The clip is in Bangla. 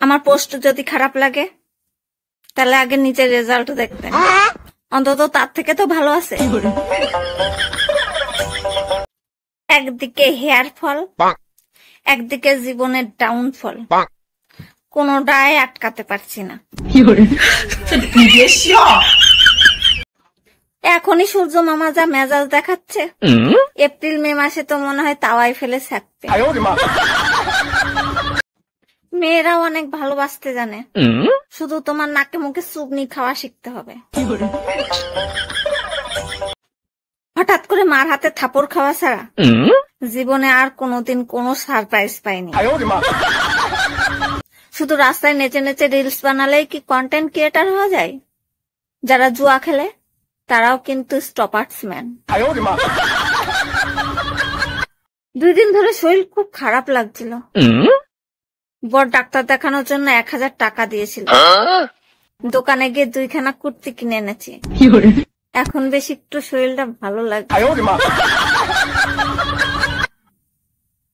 আমার পোস্ট যদি খারাপ লাগে তাহলে আগে নিচের রেজাল্ট দেখবেন, অন্তত তার থেকে তো ভালো আছে। একদিকে হেয়ার ফল, একদিকে জীবনের ডাউনফল, কোনোটাই আটকাতে পারছি না। এখনই সূর্য মামা যা মেজাজ দেখাচ্ছে, এপ্রিল মে মাসে তো মনে হয় তাওয়াই ফেলে ছাকবে। মেয়েরাও অনেক ভালোবাসতে জানে, শুধু তোমার নাকে মুখে চুগনি খাওয়া শিখতে হবে। হঠাৎ করে মার হাতে থাপড় খাওয়া ছাড়া জীবনে আর কোনোদিন কোনো সারপ্রাইজ পাইনি। শুধু রাস্তায় নেচে নেচে রিলস বানালেই কি কন্টেন্ট ক্রিয়েটার হওয়া যায়? যারা জুয়া খেলে তারাও কিন্তু স্টপার্সম্যান। 2 দিন ধরে শরীর খুব খারাপ লাগছিল। বড় ডাক্তার দেখানোর জন্য 1000 টাকা দিয়েছিল। দোকানে গিয়ে 2খানা কুর্তি কিনে এনেছি। এখন বেশ একটু শরীরটা ভালো লাগছে।